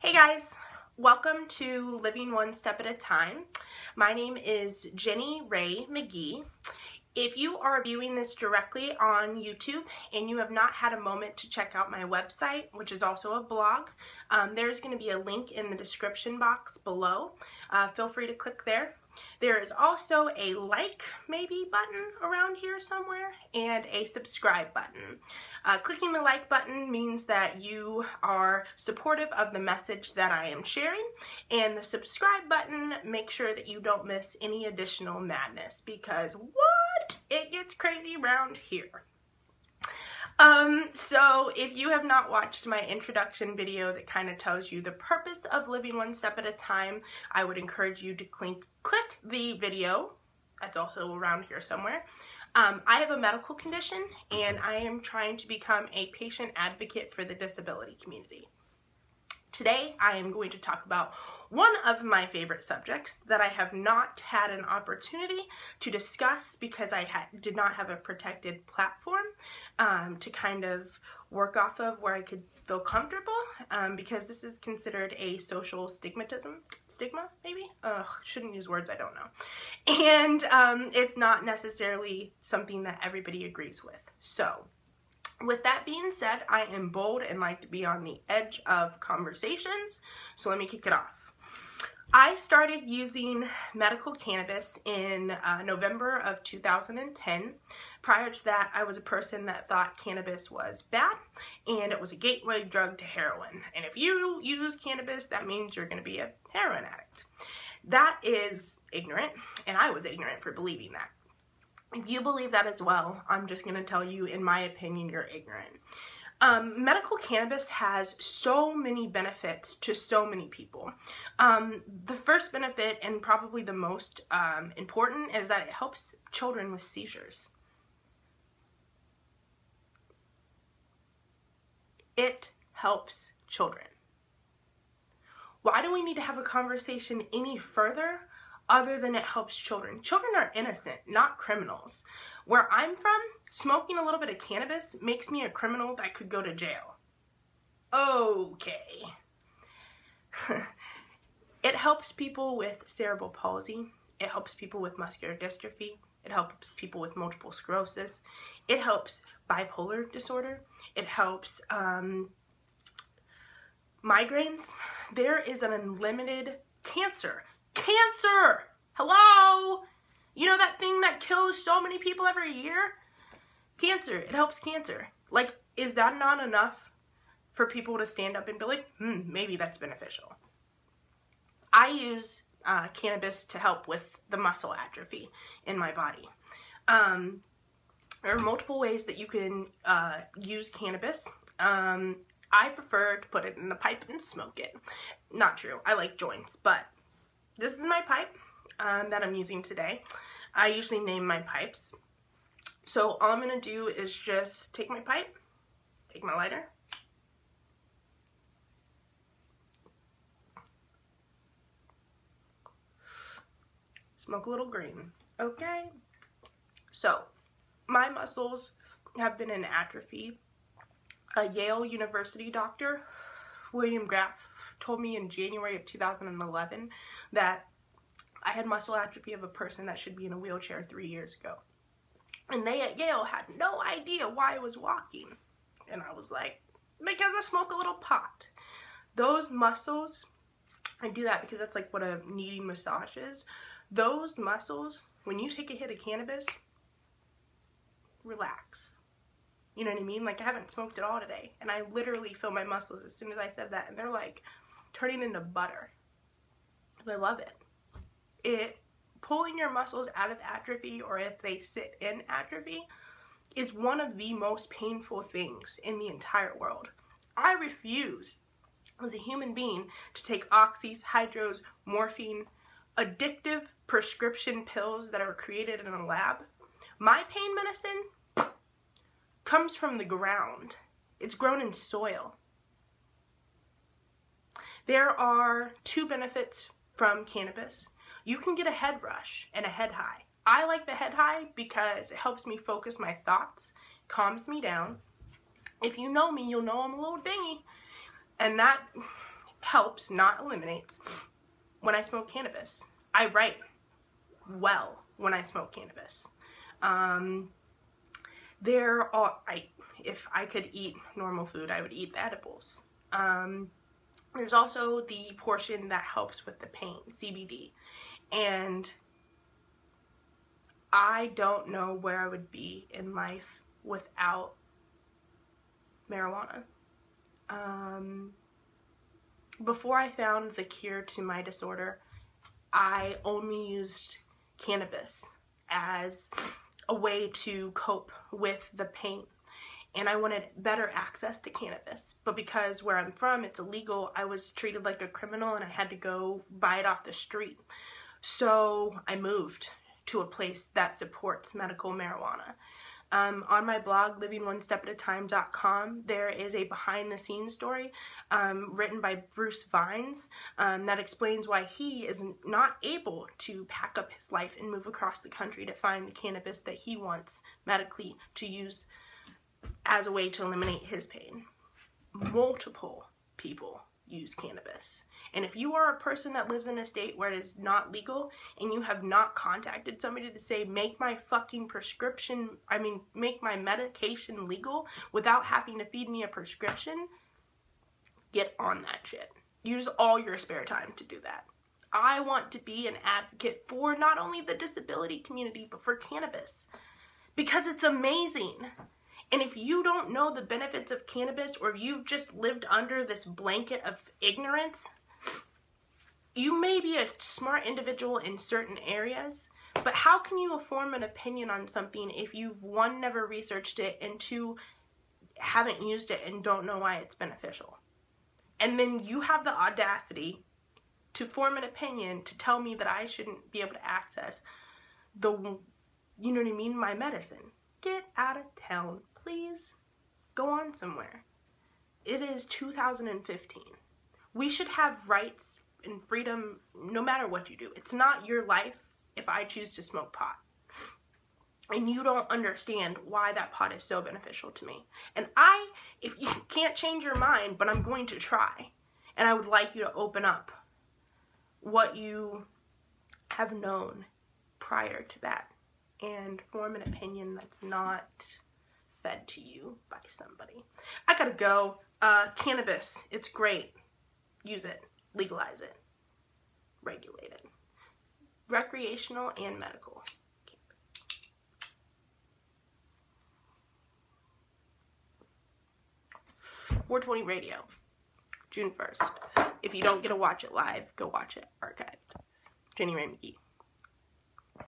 Hey guys, welcome to Living One Step at a Time. My name is Jenny Ray McGee. If you are viewing this directly on YouTube and you have not had a moment to check out my website, which is also a blog, there's going to be a link in the description box below. Feel free to click there. There is also a like maybe button around here somewhere and a subscribe button. Clicking the like button means that you are supportive of the message that I am sharing, and the subscribe button makes sure that you don't miss any additional madness, because what? It gets crazy around here. So if you have not watched my introduction video that kind of tells you the purpose of living one step at a time, I would encourage you to click the video. That's also around here somewhere. I have a medical condition and I am trying to become a patient advocate for the disability community. Today, I am going to talk about one of my favorite subjects that I have not had an opportunity to discuss because I did not have a protected platform to kind of work off of where I could feel comfortable, because this is considered a social stigma, maybe? Shouldn't use words I don't know. And it's not necessarily something that everybody agrees with. So, with that being said, I am bold and like to be on the edge of conversations, so let me kick it off. I started using medical cannabis in November of 2010. Prior to that, I was a person that thought cannabis was bad and it was a gateway drug to heroin. And if you use cannabis, that means you're going to be a heroin addict. That is ignorant, and I was ignorant for believing that. If you believe that as well, I'm just going to tell you, in my opinion, you're ignorant. Medical cannabis has so many benefits to so many people. The first benefit, and probably the most important, is that it helps children with seizures. It helps children. Why do we need to have a conversation any further other than it helps children? Children are innocent, not criminals. Where I'm from, smoking a little bit of cannabis makes me a criminal that could go to jail. Okay. It helps people with cerebral palsy. It helps people with muscular dystrophy. It helps people with multiple sclerosis. It helps bipolar disorder. It helps migraines. There is an unlimited cancer. Cancer! Hello? You know that thing that kills so many people every year? Cancer. It helps cancer. Like, is that not enough for people to stand up and be like, maybe that's beneficial? I use cannabis to help with the muscle atrophy in my body. There are multiple ways that you can use cannabis. I prefer to put it in a pipe and smoke it. Not true. I like joints, but this is my pipe that I'm using today. I usually name my pipes. So all I'm going to do is just take my pipe, take my lighter, smoke a little green. Okay? So, my muscles have been in atrophy. A Yale University doctor, William Graff, told me in January of 2011 that I had muscle atrophy of a person that should be in a wheelchair 3 years ago. And they at Yale had no idea why I was walking. And I was like, because I smoke a little pot. Those muscles, I do that because that's like what a needing massage is. Those muscles, when you take a hit of cannabis, relax. You know what I mean? Like, I haven't smoked at all today, and I literally feel my muscles as soon as I said that, and they're like turning into butter. And I love it. Pulling your muscles out of atrophy, or if they sit in atrophy, is one of the most painful things in the entire world. I refuse, as a human being, to take oxys, hydros, morphine, addictive prescription pills that are created in a lab. My pain medicine comes from the ground. It's grown in soil. There are two benefits from cannabis. You can get a head rush and a head high. I like the head high because it helps me focus my thoughts, calms me down. If you know me, you'll know I'm a little dingy. And that helps, not eliminates, when I smoke cannabis. I write well when I smoke cannabis. If I could eat normal food, I would eat the edibles. There's also the portion that helps with the pain, CBD. And I don't know where I would be in life without marijuana. Before I found the cure to my disorder, I only used cannabis as a way to cope with the pain. And I wanted better access to cannabis. But because where I'm from, it's illegal, I was treated like a criminal and I had to go buy it off the street. So I moved to a place that supports medical marijuana. On my blog, livingoneStepAtAtime.com, there is a behind-the-scenes story written by Bruce Vines that explains why he is not able to pack up his life and move across the country to find the cannabis that he wants medically to use as a way to eliminate his pain. Multiple people use cannabis. And if you are a person that lives in a state where it is not legal and you have not contacted somebody to say, make my medication legal without having to feed me a prescription, get on that shit. Use all your spare time to do that. I want to be an advocate for not only the disability community, but for cannabis. Because it's amazing. And if you don't know the benefits of cannabis, or you've just lived under this blanket of ignorance, you may be a smart individual in certain areas, but how can you form an opinion on something if you've, one, never researched it, and two, haven't used it and don't know why it's beneficial? And then you have the audacity to form an opinion to tell me that I shouldn't be able to access my medicine. Get out of town, please. Go on somewhere. It is 2015. We should have rights and freedom no matter what you do. It's not your life if I choose to smoke pot. And you don't understand why that pot is so beneficial to me. And if you can't change your mind, but I'm going to try. And I would like you to open up what you have known prior to that and form an opinion that's not fed to you by somebody. I gotta go. Cannabis, it's great. Use it. Legalize it. Regulate it. Recreational and medical. 420 Radio, June 1st. If you don't get to watch it live, go watch it archived. Jenny Ray McGee.